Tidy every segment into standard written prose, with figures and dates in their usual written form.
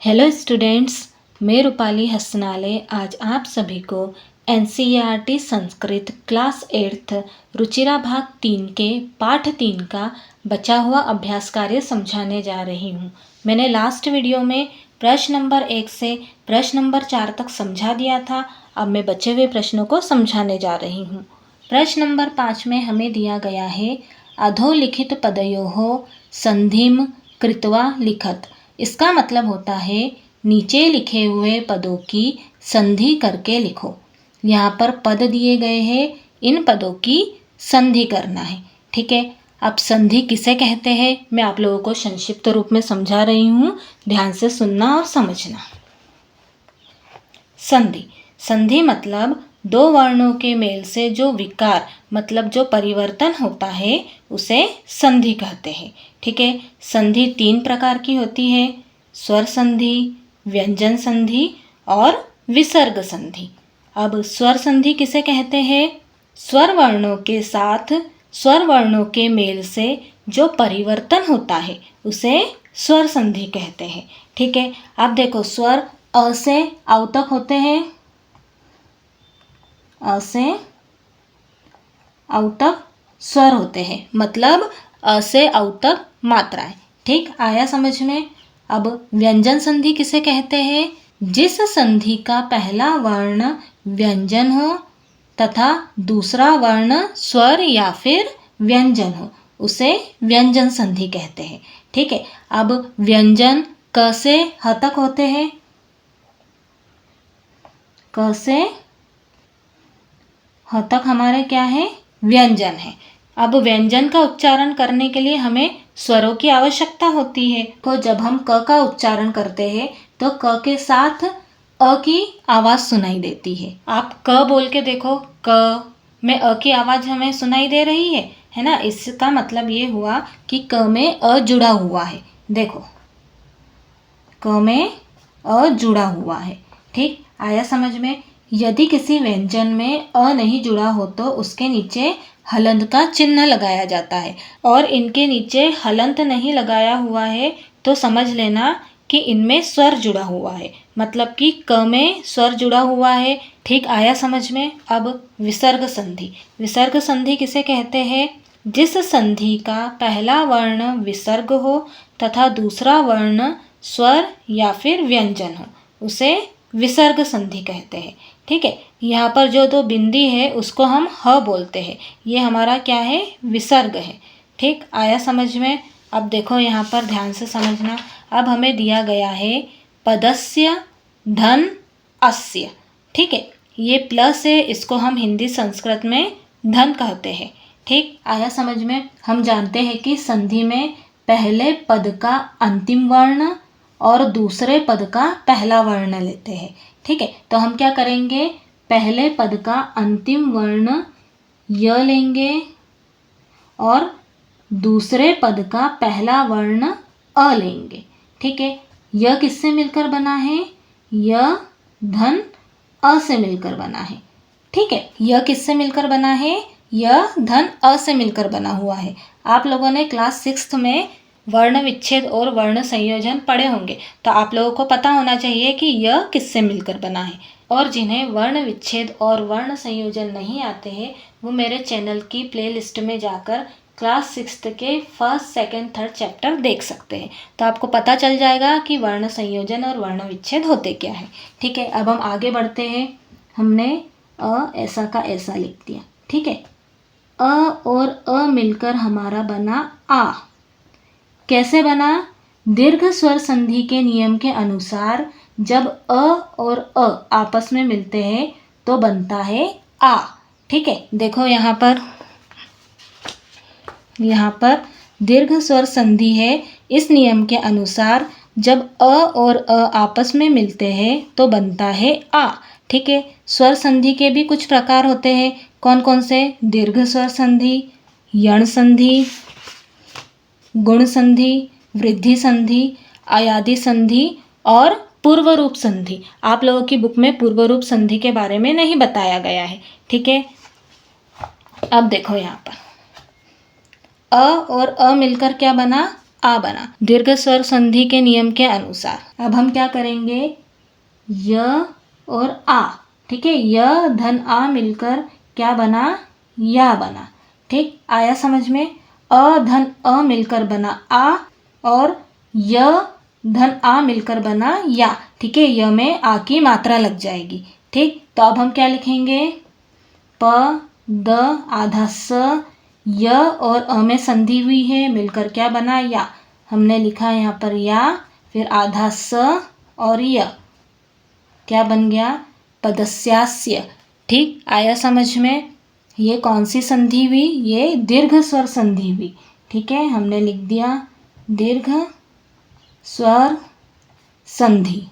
Hello students, मैं रूपाली हसनाले आज आप सभी को एनसीईआरटी संस्कृत क्लास 8 रुचिरा भाग 3 के पाठ 3 का बचा हुआ अभ्यास कार्य समझाने जा रही हूँ। मैंने लास्ट वीडियो में प्रश्न नंबर 1 से प्रश्न नंबर 4 तक समझा दिया था। अब मैं बचे हुए प्रश्नों को समझाने जा रही हूँ। प्रश्न नंबर 5 में हमें दिया गया है अधोलिखित पदयोः संधिम कृत्वा लिखत। इसका मतलब होता है नीचे लिखे हुए पदों की संधि करके लिखो। यहाँ पर पद दिए गए हैं, इन पदों की संधि करना है। ठीक है, अब संधि किसे कहते हैं मैं आप लोगों को संक्षिप्त रूप में समझा रही हूँ, ध्यान से सुनना और समझना। संधि संधि मतलब दो वर्णों के मेल से जो विकार मतलब जो परिवर्तन होता है उसे संधि कहते हैं। ठीक है, संधि 3 प्रकार की होती है, स्वर संधि, व्यंजन संधि और विसर्ग संधि। अब स्वर संधि किसे कहते हैं? स्वर वर्णों के साथ स्वर वर्णों के मेल से जो परिवर्तन होता है उसे स्वर संधि कहते हैं। ठीक है, अब देखो स्वर अ से औ तक होते हैं, अ से औ तक स्वर होते हैं, मतलब अ से औ तक मात्राएं। ठीक, आया समझ में? अब व्यंजन संधि किसे कहते हैं? जिस संधि का पहला वर्ण व्यंजन हो तथा दूसरा वर्ण स्वर या फिर व्यंजन हो उसे व्यंजन संधि कहते हैं। ठीक है, अब व्यंजन क से ह तक होते हैं, क से ह तक हमारे क्या है? व्यंजन है। अब व्यंजन का उच्चारण करने के लिए हमें स्वरों की आवश्यकता होती है। तो जब हम क का उच्चारण करते हैं तो क के साथ अ की आवाज़ सुनाई देती है। आप क बोल के देखो, क में अ की आवाज़ हमें सुनाई दे रही है ना? इसका मतलब ये हुआ कि क में अ जुड़ा हुआ है। देखो, क में अ जुड़ा हुआ है। ठीक, आया समझ में? यदि किसी व्यंजन में अ नहीं जुड़ा हो तो उसके नीचे हलंत का चिन्ह लगाया जाता है, और इनके नीचे हलंत नहीं लगाया हुआ है तो समझ लेना कि इनमें स्वर जुड़ा हुआ है, मतलब कि क में स्वर जुड़ा हुआ है। ठीक, आया समझ में? अब विसर्ग संधि। विसर्ग संधि किसे कहते हैं? जिस संधि का पहला वर्ण विसर्ग हो तथा दूसरा वर्ण स्वर या फिर व्यंजन हो उसे विसर्ग संधि कहते हैं। ठीक है, यहाँ पर जो दो बिंदी है उसको हम ह बोलते हैं, ये हमारा क्या है? विसर्ग है। ठीक, आया समझ में? अब देखो यहाँ पर ध्यान से समझना। अब हमें दिया गया है पदस्य धन अस्य। ठीक है, ये प्लस है, इसको हम हिंदी संस्कृत में धन कहते हैं। ठीक, आया समझ में? हम जानते हैं कि संधि में पहले पद का अंतिम वर्ण और दूसरे पद का पहला वर्ण लेते हैं। ठीक है, तो हम क्या करेंगे? पहले पद का अंतिम वर्ण य लेंगे और दूसरे पद का पहला वर्ण अ लेंगे। ठीक है, य किससे मिलकर बना है? य धन अ से मिलकर बना है। ठीक है, य किससे मिलकर बना है? य धन अ से मिलकर बना हुआ है। आप लोगों ने क्लास 6 में वर्ण विच्छेद और वर्ण संयोजन पढ़े होंगे, तो आप लोगों को पता होना चाहिए कि यह किससे मिलकर बना है। और जिन्हें वर्ण विच्छेद और वर्ण संयोजन नहीं आते हैं वो मेरे चैनल की प्लेलिस्ट में जाकर क्लास 6 के फर्स्ट, सेकंड, थर्ड चैप्टर देख सकते हैं, तो आपको पता चल जाएगा कि वर्ण संयोजन और वर्ण विच्छेद होते क्या है। ठीक है, अब हम आगे बढ़ते हैं। हमने अ ऐसा का ऐसा लिख दिया। ठीक है, अ और अ मिलकर हमारा बना आ। कैसे बना? दीर्घ स्वर संधि के नियम के अनुसार जब अ और अ आपस में मिलते हैं तो बनता है आ। ठीक है, देखो यहाँ पर दीर्घ स्वर संधि है। इस नियम के अनुसार जब अ और अ आपस में मिलते हैं तो बनता है आ। ठीक है, स्वर संधि के भी कुछ प्रकार होते हैं। कौन कौन से? दीर्घ स्वर संधि, यण संधि, गुण संधि, वृद्धि संधि, आयादी संधि और पूर्व रूप संधि। आप लोगों की बुक में पूर्व रूप संधि के बारे में नहीं बताया गया है। ठीक है, अब देखो यहाँ पर अ और अ मिलकर क्या बना? आ बना दीर्घ स्वर संधि के नियम के अनुसार। अब हम क्या करेंगे, य और आ, ठीक है, य धन आ मिलकर क्या बना, या बना। ठीक, आया समझ में। अ धन अ मिलकर बना आ और य धन आ मिलकर बना या। ठीक है, य में आ की मात्रा लग जाएगी। ठीक, तो अब हम क्या लिखेंगे, प द आधा स, य और अ में संधि हुई है, मिलकर क्या बना, या। हमने लिखा यहाँ पर या, फिर आधा स और य, क्या बन गया, पदस्यास्य। ठीक, आया समझ में। ये कौन सी संधि हुई, ये दीर्घ स्वर संधि हुई। ठीक है, हमने लिख दिया दीर्घ स्वर संधि।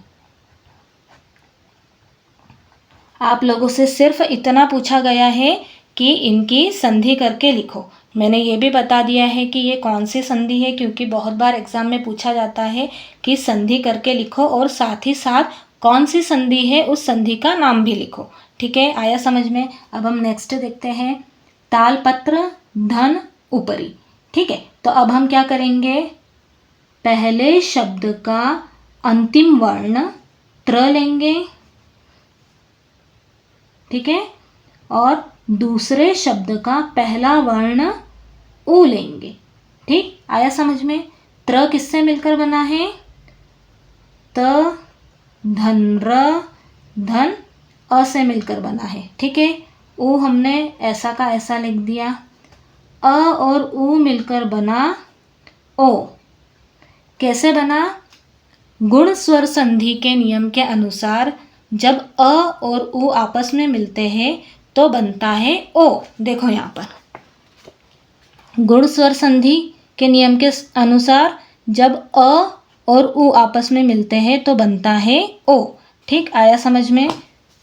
आप लोगों से सिर्फ इतना पूछा गया है कि इनकी संधि करके लिखो। मैंने ये भी बता दिया है कि ये कौन सी संधि है, क्योंकि बहुत बार एग्जाम में पूछा जाता है कि संधि करके लिखो और साथ ही साथ कौन सी संधि है उस संधि का नाम भी लिखो। ठीक है, आया समझ में। अब हम नेक्स्ट देखते हैं, तालपत्र धन ऊपरी। ठीक है, तो अब हम क्या करेंगे, पहले शब्द का अंतिम वर्ण त्र लेंगे, ठीक है, और दूसरे शब्द का पहला वर्ण ऊ लेंगे। ठीक, आया समझ में। त्र किससे मिलकर बना है, त धन र धन अ से मिलकर बना है। ठीक है, ऊ हमने ऐसा का ऐसा लिख दिया, अ और ऊ मिलकर बना ओ। कैसे बना, गुण स्वर संधि के नियम के अनुसार जब अ और उ आपस में मिलते हैं तो बनता है ओ। देखो यहाँ पर गुण स्वर संधि के नियम के अनुसार जब अ और उ आपस में मिलते हैं तो बनता है ओ। ठीक, आया समझ में।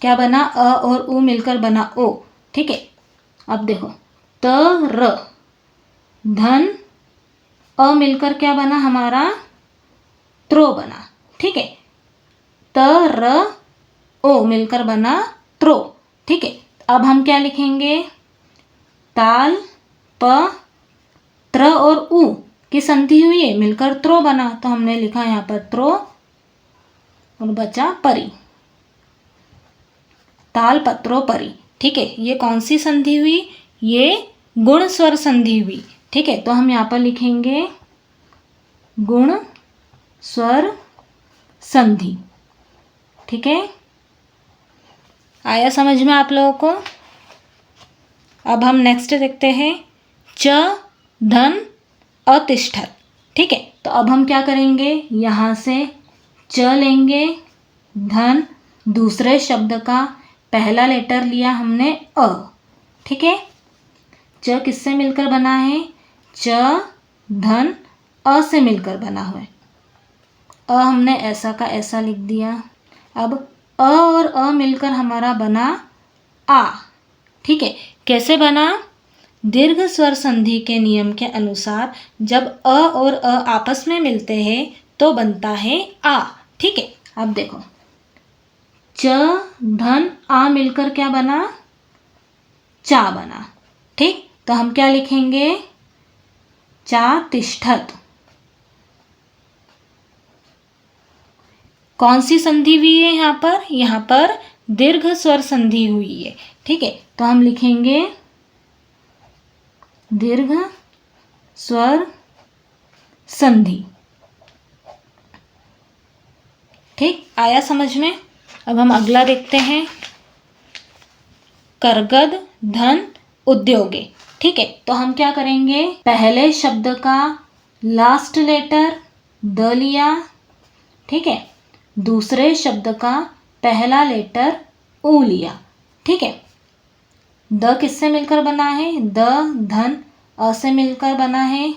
क्या बना, अ और उ मिलकर बना ओ। ठीक है, अब देखो, त र धन अ मिलकर क्या बना हमारा, त्रो बना। ठीक है, त र ओ मिलकर बना त्रो। ठीक है, अब हम क्या लिखेंगे, ताल प त्र और उ की संधि हुई है, मिलकर त्रो बना, तो हमने लिखा यहाँ पर त्रो और बचा परी, ताल पत्रो परी। ठीक है, ये कौन सी संधि हुई, ये गुण स्वर संधि हुई। ठीक है, तो हम यहाँ पर लिखेंगे गुण स्वर संधि। ठीक है, आया समझ में आप लोगों को। अब हम नेक्स्ट देखते हैं, च धन अतिष्ठत। ठीक है, तो अब हम क्या करेंगे, यहाँ से च लेंगे, धन दूसरे शब्द का पहला लेटर लिया हमने अ। ठीक है, च किससे मिलकर बना है, च धन अ से मिलकर बना हुआ है। अ हमने ऐसा का ऐसा लिख दिया। अब अ और अ मिलकर हमारा बना आ। ठीक है, कैसे बना, दीर्घ स्वर संधि के नियम के अनुसार जब अ और अ आपस में मिलते हैं तो बनता है आ। ठीक है, अब देखो, च धन आ मिलकर क्या बना, चा बना। ठीक, तो हम क्या लिखेंगे, चा तिष्ठत। कौन सी संधि हुई है यहाँ पर दीर्घ स्वर संधि हुई है। ठीक है, तो हम लिखेंगे दीर्घ स्वर संधि। ठीक, आया समझ में। अब हम अगला देखते हैं, करगद धन उद्योगे। ठीक है, तो हम क्या करेंगे, पहले शब्द का लास्ट लेटर द लिया। ठीक है, दूसरे शब्द का पहला लेटर ऊ लिया। ठीक है, द किससे मिलकर बना है, द धन अ से मिलकर बना है,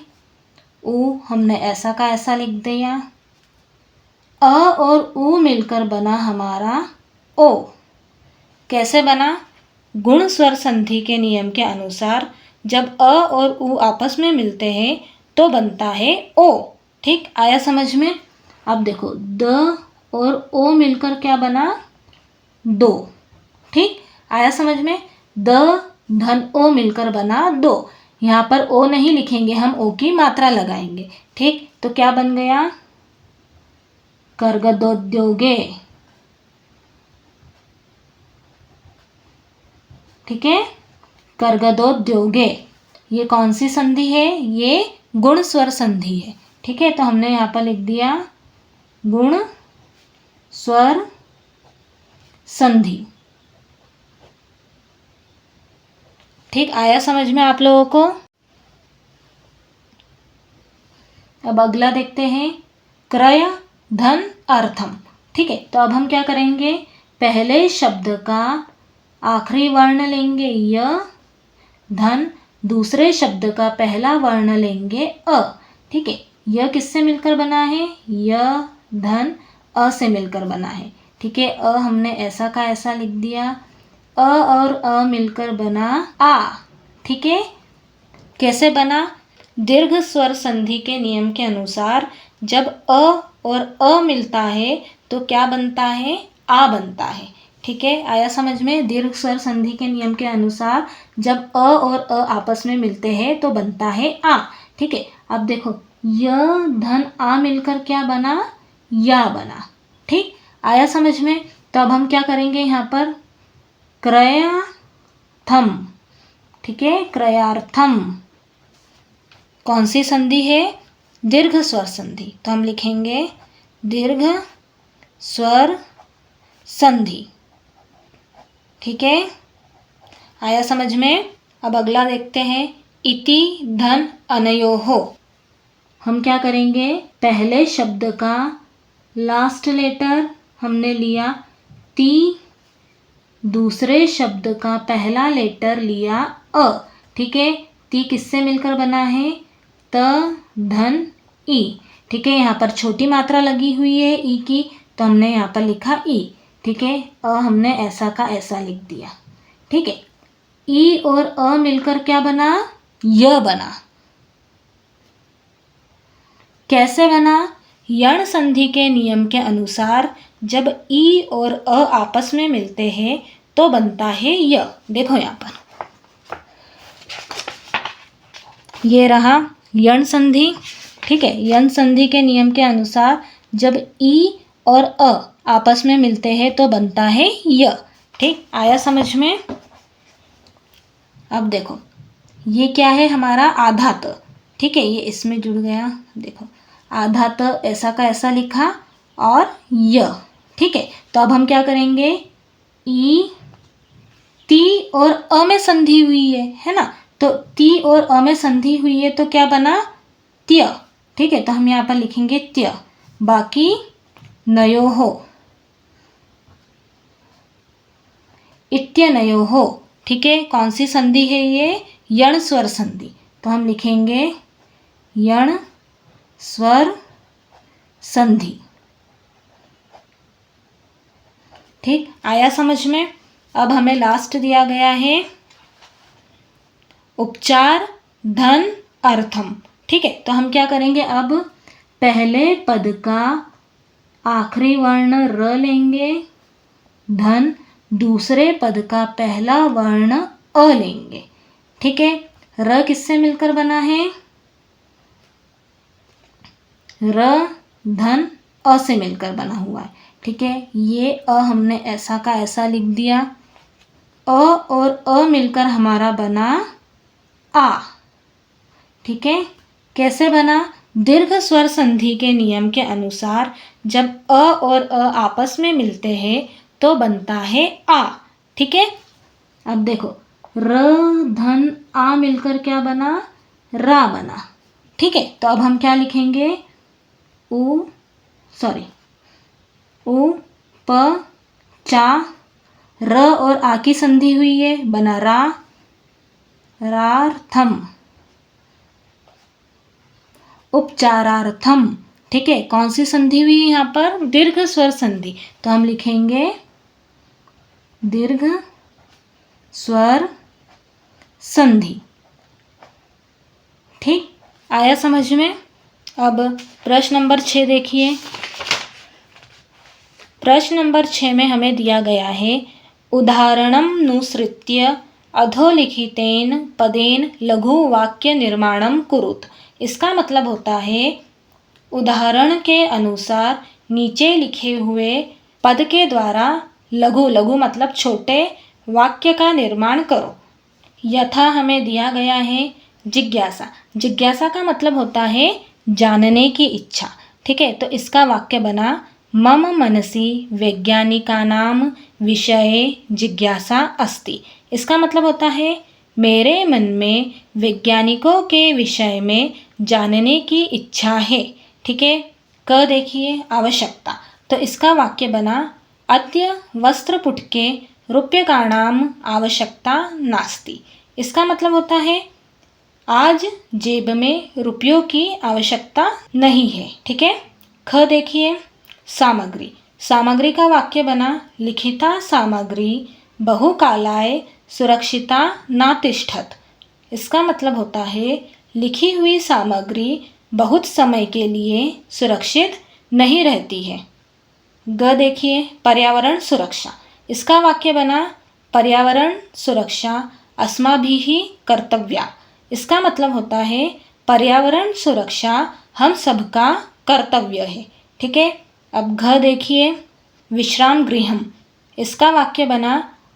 ऊ हमने ऐसा का ऐसा लिख दिया। अ और ऊ मिलकर बना हमारा ओ। कैसे बना, गुण स्वर संधि के नियम के अनुसार जब अ और ऊ आपस में मिलते हैं तो बनता है ओ। ठीक, आया समझ में। अब देखो, द और ओ मिलकर क्या बना, दो। ठीक, आया समझ में। द धन ओ मिलकर बना दो। यहाँ पर ओ नहीं लिखेंगे, हम ओ की मात्रा लगाएंगे। ठीक, तो क्या बन गया? कर्गदोद्योगे। ठीक है, कर्गदोद्योगे। ये कौन सी संधि है? ये गुण स्वर संधि है। ठीक है, तो हमने यहाँ पर लिख दिया गुण स्वर संधि। ठीक, आया समझ में आप लोगों को? अब अगला देखते हैं, क्रय धन अर्थम। ठीक है, तो अब हम क्या करेंगे? पहले शब्द का आखिरी वर्ण लेंगे य, धन दूसरे शब्द का पहला वर्ण लेंगे अ। ठीक है, यह किससे मिलकर बना है? य धन अ से मिलकर बना है। ठीक है, अ हमने ऐसा का ऐसा लिख दिया, अ और अ मिलकर बना आ। ठीक है, कैसे बना? दीर्घ स्वर संधि के नियम के अनुसार जब अ और अ मिलता है तो क्या बनता है? आ बनता है। ठीक है, आया समझ में? दीर्घ स्वर संधि के नियम के अनुसार जब अ और अ आपस में मिलते हैं तो बनता है आ। ठीक है, अब देखो य धन आ मिलकर क्या बना? या बना। ठीक, आया समझ में? तो अब हम क्या करेंगे यहाँ पर? क्रयार्थम। ठीक है, क्रयार्थम कौन सी संधि है? दीर्घ स्वर संधि। तो हम लिखेंगे दीर्घ स्वर संधि। ठीक है, आया समझ में? अब अगला देखते हैं, इति धन अनयोः। हम क्या करेंगे? पहले शब्द का लास्ट लेटर हमने लिया ती, दूसरे शब्द का पहला लेटर लिया अ। ठीक है, ती किससे मिलकर बना है? त धन ई। ठीक है, यहाँ पर छोटी मात्रा लगी हुई है ई की, तो हमने यहाँ पर लिखा ई। ठीक है, अ हमने ऐसा का ऐसा लिख दिया। ठीक है, ई और अ मिलकर क्या बना? य बना। कैसे बना? यण संधि के नियम के अनुसार जब ई और अ आपस में मिलते हैं तो बनता है य। देखो यहाँ पर ये रहा यण संधि। ठीक है, यण संधि के नियम के अनुसार जब ई और अ आपस में मिलते हैं तो बनता है य। ठीक, आया समझ में? अब देखो ये क्या है? हमारा आधा त। ठीक है, ये इसमें जुड़ गया। देखो आधा त ऐसा का ऐसा लिखा और य। ठीक है, तो अब हम क्या करेंगे? ई ती और अ में संधि हुई है ना? तो ती और अ में संधि हुई है तो क्या बना? त्य। ठीक है, तो हम यहाँ पर लिखेंगे त्य। बाकी नयोः, इत्यनयोः। ठीक है, कौन सी संधि है ये? यण स्वर संधि। तो हम लिखेंगे यण स्वर संधि। ठीक, आया समझ में? अब हमें लास्ट दिया गया है उपचार धन अर्थम। ठीक है, तो हम क्या करेंगे? अब पहले पद का आखिरी वर्ण र लेंगे, धन दूसरे पद का पहला वर्ण अ लेंगे। ठीक है, र किससे मिलकर बना है? र धन अ से मिलकर बना हुआ है। ठीक है, ये अ हमने ऐसा का ऐसा लिख दिया। अ और अ मिलकर हमारा बना आ। ठीक है, कैसे बना? दीर्घ स्वर संधि के नियम के अनुसार जब अ और अ आपस में मिलते हैं तो बनता है आ। ठीक है, अब देखो र धन आ मिलकर क्या बना? रा बना। ठीक है, तो अब हम क्या लिखेंगे? उ प चा, र और आ की संधि हुई है, बना रा, रार्थम, उपचारार्थम। ठीक है, कौन सी संधि हुई यहाँ पर? दीर्घ स्वर संधि। तो हम लिखेंगे दीर्घ स्वर संधि। ठीक, आया समझ में? अब प्रश्न नंबर 6 देखिए। प्रश्न नंबर 6 में हमें दिया गया है उदाहरणम नुसृत्य अधोलिखितेन पदेन लघु वाक्य निर्माणम कुरुत। इसका मतलब होता है उदाहरण के अनुसार नीचे लिखे हुए पद के द्वारा लघु लघु मतलब छोटे वाक्य का निर्माण करो। यथा हमें दिया गया है जिज्ञासा। जिज्ञासा का मतलब होता है जानने की इच्छा। ठीक है, तो इसका वाक्य बना मम मनसि वैज्ञानिकानां विषये जिज्ञासा अस्ति। इसका मतलब होता है मेरे मन में वैज्ञानिकों के विषय में जानने की इच्छा है। ठीक है, क देखिए आवश्यकता, तो इसका वाक्य बना अद्य वस्त्रपुटके रूप्यकाणां आवश्यकता नास्ति। इसका मतलब होता है आज जेब में रुपयों की आवश्यकता नहीं है। ठीक है, ख देखिए सामग्री। सामग्री का वाक्य बना लिखिता सामग्री बहुकालाय सुरक्षिता न तिष्ठत। इसका मतलब होता है लिखी हुई सामग्री बहुत समय के लिए सुरक्षित नहीं रहती है। ग देखिए पर्यावरण सुरक्षा। इसका वाक्य बना पर्यावरण सुरक्षा अस्माभिः कर्तव्या। इसका मतलब होता है पर्यावरण सुरक्षा हम सबका कर्तव्य है। ठीक है, अब घ देखिए विश्राम गृहम। इसका वाक्य बना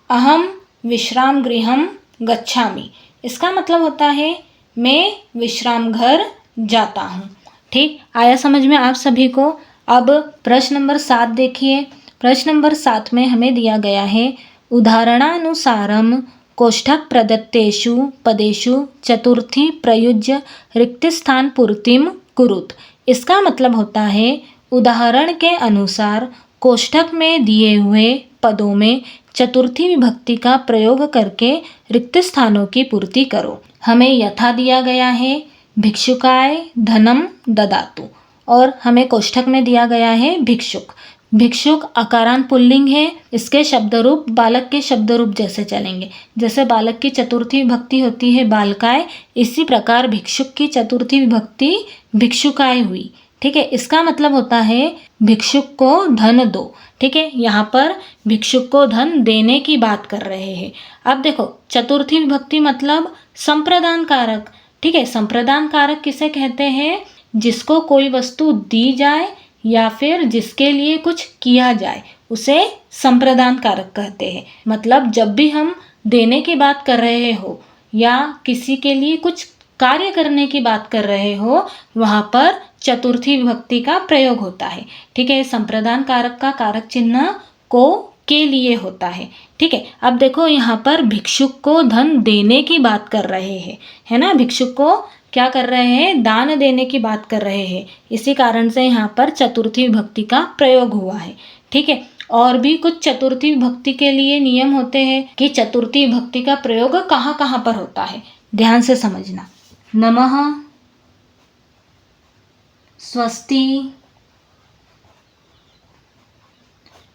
अहम विश्राम गृहम गच्छामि। इसका मतलब होता है मैं विश्राम घर जाता हूँ। ठीक, आया समझ में आप सभी को। अब प्रश्न नंबर 7 देखिए। प्रश्न नंबर 7 में हमें दिया गया है उदाहरणानुसारम कोष्ठक प्रदत्तेषु पदेषु चतुर्थी प्रयुज्य रिक्तस्थान पूर्तिम कुरुत। इसका मतलब होता है उदाहरण के अनुसार कोष्ठक में दिए हुए पदों में चतुर्थी विभक्ति का प्रयोग करके रिक्त स्थानों की पूर्ति करो। हमें यथा दिया गया है भिक्षुकाय धनम ददातु और हमें कोष्ठक में दिया गया है भिक्षुक। भिक्षुक अकारांत पुल्लिंग है, इसके शब्द रूप बालक के शब्द रूप जैसे चलेंगे। जैसे बालक की चतुर्थी विभक्ति होती है बालकाय, इसी प्रकार भिक्षुक की चतुर्थी विभक्ति भिक्षुकाय हुई। ठीक है, इसका मतलब होता है भिक्षुक को धन दो। ठीक है, यहाँ पर भिक्षुक को धन देने की बात कर रहे हैं। अब देखो चतुर्थी विभक्ति मतलब संप्रदान कारक। ठीक है, संप्रदान कारक किसे कहते हैं? जिसको कोई वस्तु दी जाए या फिर जिसके लिए कुछ किया जाए उसे संप्रदान कारक कहते हैं। मतलब जब भी हम देने की बात कर रहे हो या किसी के लिए कुछ कार्य करने की बात कर रहे हो वहाँ पर चतुर्थी विभक्ति का प्रयोग होता है। ठीक है, संप्रदान कारक का कारक चिन्ह को के लिए होता है। ठीक है, अब देखो यहाँ पर भिक्षुक को धन देने की बात कर रहे हैं, है ना। भिक्षुक को क्या कर रहे हैं? दान देने की बात कर रहे हैं। इसी कारण से यहाँ पर चतुर्थी विभक्ति का प्रयोग हुआ है। ठीक है, और भी कुछ चतुर्थी विभक्ति के लिए नियम होते हैं कि चतुर्थी विभक्ति का प्रयोग कहाँ कहाँ पर होता है, ध्यान से समझना। नमः, स्वस्ति,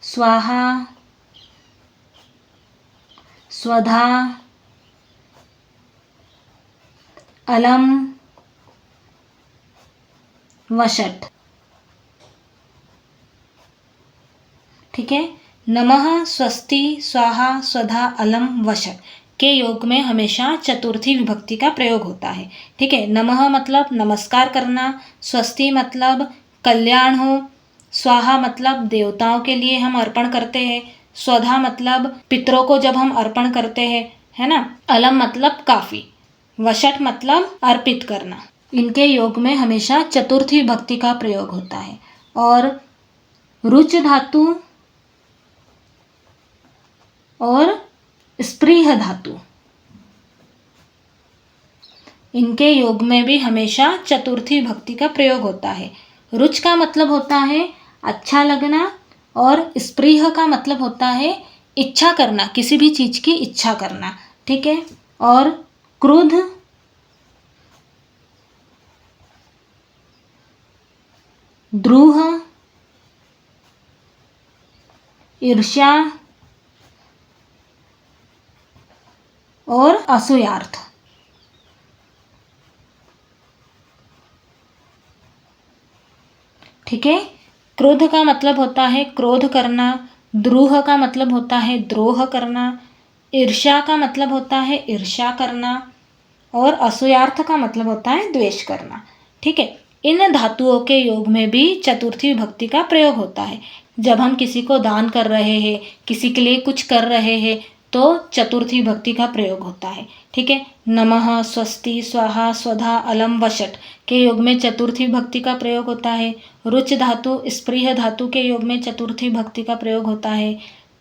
स्वाहा, स्वधा, अलम, वषट। ठीक है, नमः, स्वस्ति, स्वाहा, स्वधा, अलम, वषट के योग में हमेशा चतुर्थी विभक्ति का प्रयोग होता है। ठीक है, नमः मतलब नमस्कार करना, स्वस्ति मतलब कल्याण हो, स्वाहा मतलब देवताओं के लिए हम अर्पण करते हैं, स्वधा मतलब पितरों को जब हम अर्पण करते हैं, है ना। अलम मतलब काफी, वषट मतलब अर्पित करना। इनके योग में हमेशा चतुर्थी विभक्ति का प्रयोग होता है। और रुच धातु और स्पृह धातु, इनके योग में भी हमेशा चतुर्थी विभक्ति का प्रयोग होता है। रुच का मतलब होता है अच्छा लगना और स्पृह का मतलब होता है इच्छा करना, किसी भी चीज की इच्छा करना। ठीक है, और क्रोध, द्रोह, ईर्ष्या और असूयार्थ। ठीक है, क्रोध का मतलब होता है क्रोध करना, द्रोह का मतलब होता है द्रोह करना, ईर्ष्या का मतलब होता है ईर्ष्या करना और असूयार्थ का मतलब होता है द्वेष करना। ठीक है, इन धातुओं के योग में भी चतुर्थी विभक्ति का प्रयोग होता है। जब हम किसी को दान कर रहे हैं, किसी के लिए कुछ कर रहे हैं, तो चतुर्थी विभक्ति का प्रयोग होता है। ठीक है, नमः, स्वस्ति, स्वाहा, स्वधा, अलम, वषट के योग में चतुर्थी विभक्ति का प्रयोग होता है। रुच धातु, स्पृह धातु के योग में चतुर्थी विभक्ति का प्रयोग होता है।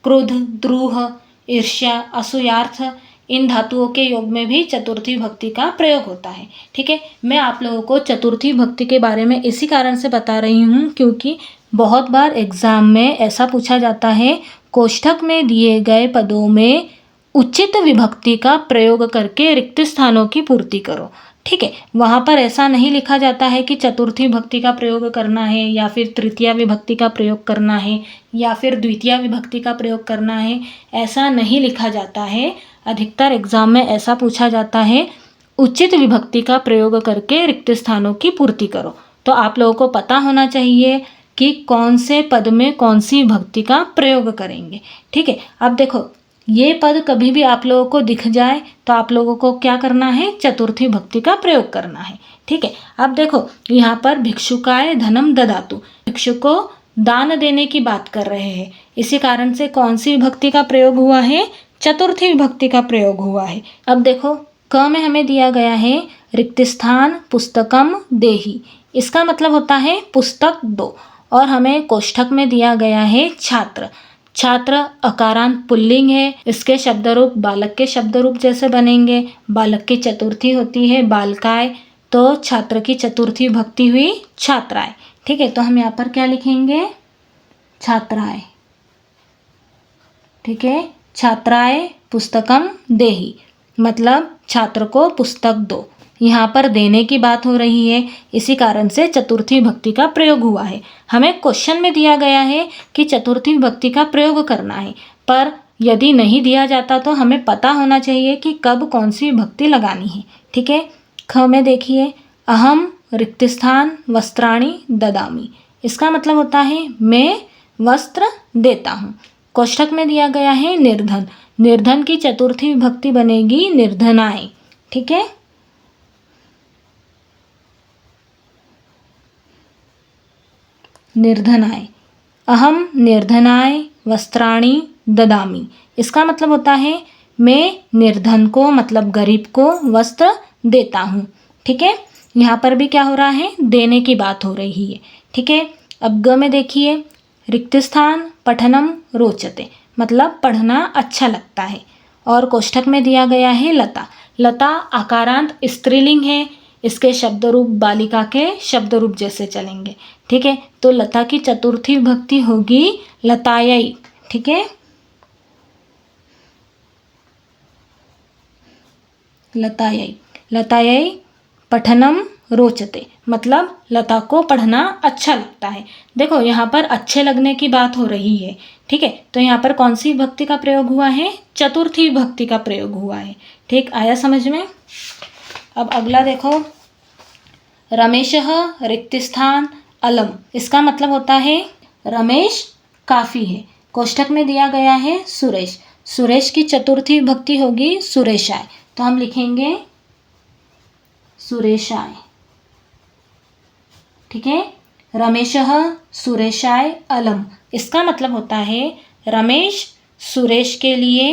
क्रोध, द्रूह, ईर्ष्या, असूयार्थ इन धातुओं के योग में भी चतुर्थी विभक्ति का प्रयोग होता है। ठीक है, मैं आप लोगों को चतुर्थी विभक्ति के बारे में इसी कारण से बता रही हूँ क्योंकि बहुत बार एग्जाम में ऐसा पूछा जाता है, कोष्ठक में दिए गए पदों में उचित विभक्ति का प्रयोग करके रिक्त स्थानों की पूर्ति करो। ठीक है, वहाँ पर ऐसा नहीं लिखा जाता है कि चतुर्थी विभक्ति का प्रयोग करना है या फिर तृतीया विभक्ति का प्रयोग करना है या फिर द्वितीया विभक्ति का प्रयोग करना है, ऐसा नहीं लिखा जाता है। अधिकतर एग्जाम में ऐसा पूछा जाता है, उचित विभक्ति का प्रयोग करके रिक्त स्थानों की पूर्ति करो। तो आप लोगों को पता होना चाहिए कि कौन से पद में कौन सी विभक्ति का प्रयोग करेंगे। ठीक है, अब देखो ये पद कभी भी आप लोगों को दिख जाए तो आप लोगों को क्या करना है, चतुर्थी विभक्ति का प्रयोग करना है। ठीक है, अब देखो यहाँ पर भिक्षुकाय धनम ददातु, भिक्षु को दान देने की बात कर रहे हैं, इसी कारण से कौन सी विभक्ति का प्रयोग हुआ है, चतुर्थी विभक्ति का प्रयोग हुआ है। अब देखो क में हमें दिया गया है रिक्त स्थान पुस्तकम देहि, इसका मतलब होता है पुस्तक दो, और हमें कोष्ठक में दिया गया है छात्र। छात्र अकारांत पुल्लिंग है, इसके शब्द रूप बालक के शब्द रूप जैसे बनेंगे। बालक की चतुर्थी होती है बालकाय, तो छात्र की चतुर्थी विभक्ति हुई छात्राएं। ठीक है, तो हम यहाँ पर क्या लिखेंगे, छात्राएं। ठीक है, छात्राएं पुस्तकम देहि मतलब छात्र को पुस्तक दो। यहाँ पर देने की बात हो रही है, इसी कारण से चतुर्थी विभक्ति का प्रयोग हुआ है। हमें क्वेश्चन में दिया गया है कि चतुर्थी विभक्ति का प्रयोग करना है, पर यदि नहीं दिया जाता तो हमें पता होना चाहिए कि कब कौन सी विभक्ति लगानी है। ठीक है, ख में देखिए, अहम रिक्त स्थान वस्त्राणि ददामि, इसका मतलब होता है मैं वस्त्र देता हूँ। कोष्ठक में दिया गया है निर्धन, निर्धन की चतुर्थी विभक्ति बनेगी निर्धनाएं। ठीक है, निर्धनाय, अहम निर्धनाय वस्त्राणि ददामि, इसका मतलब होता है मैं निर्धन को मतलब गरीब को वस्त्र देता हूँ। ठीक है, यहाँ पर भी क्या हो रहा है, देने की बात हो रही है। ठीक है, अब ग में देखिए, रिक्त स्थान पठनम रोचते मतलब पढ़ना अच्छा लगता है, और कोष्ठक में दिया गया है लता। लता आकारांत स्त्रीलिंग है, इसके शब्द रूप बालिका के शब्द रूप जैसे चलेंगे। ठीक है, तो लता की चतुर्थी विभक्ति होगी लतायै। ठीक है, लतायै, लतायै पठनम रोचते मतलब लता को पढ़ना अच्छा लगता है। देखो यहाँ पर अच्छे लगने की बात हो रही है। ठीक है, तो यहाँ पर कौन सी विभक्ति का प्रयोग हुआ है, चतुर्थी विभक्ति का प्रयोग हुआ है। ठीक, आया समझ में। अब अगला देखो, रमेशः रिक्त स्थान अलम, इसका मतलब होता है रमेश काफ़ी है। कोष्ठक में दिया गया है सुरेश, सुरेश की चतुर्थी विभक्ति होगी सुरेशाय, तो हम लिखेंगे सुरेशाय। ठीक है, रमेशः सुरेशाय अलम, इसका मतलब होता है रमेश सुरेश के लिए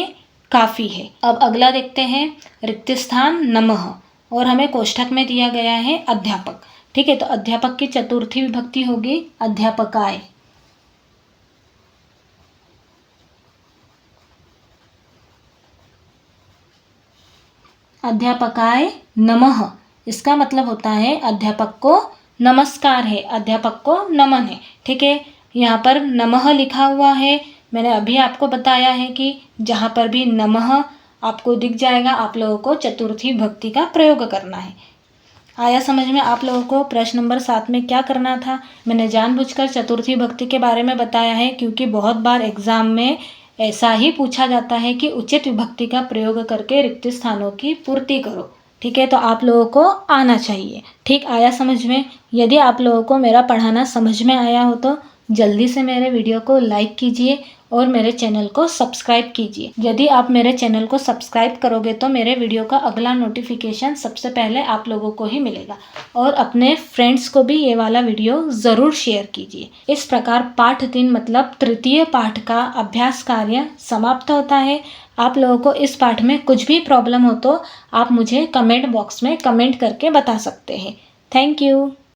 काफ़ी है। अब अगला देखते हैं, रिक्त स्थान नमः, और हमें कोष्ठक में दिया गया है अध्यापक। ठीक है, तो अध्यापक की चतुर्थी विभक्ति होगी अध्यापकाय। अध्यापकाय नमः, इसका मतलब होता है अध्यापक को नमस्कार है, अध्यापक को नमन है। ठीक है, यहाँ पर नमः लिखा हुआ है, मैंने अभी आपको बताया है कि जहाँ पर भी नमः आपको दिख जाएगा आप लोगों को चतुर्थी विभक्ति का प्रयोग करना है। आया समझ में आप लोगों को। प्रश्न नंबर 7 में क्या करना था, मैंने जानबूझकर चतुर्थी विभक्ति के बारे में बताया है क्योंकि बहुत बार एग्जाम में ऐसा ही पूछा जाता है कि उचित विभक्ति का प्रयोग करके रिक्त स्थानों की पूर्ति करो। ठीक है, तो आप लोगों को आना चाहिए। ठीक, आया समझ में। यदि आप लोगों को मेरा पढ़ाना समझ में आया हो तो जल्दी से मेरे वीडियो को लाइक कीजिए और मेरे चैनल को सब्सक्राइब कीजिए। यदि आप मेरे चैनल को सब्सक्राइब करोगे तो मेरे वीडियो का अगला नोटिफिकेशन सबसे पहले आप लोगों को ही मिलेगा। और अपने फ्रेंड्स को भी ये वाला वीडियो ज़रूर शेयर कीजिए। इस प्रकार पाठ 3 मतलब तृतीय पाठ का अभ्यास कार्य समाप्त होता है। आप लोगों को इस पाठ में कुछ भी प्रॉब्लम हो तो आप मुझे कमेंट बॉक्स में कमेंट करके बता सकते हैं। Thank you.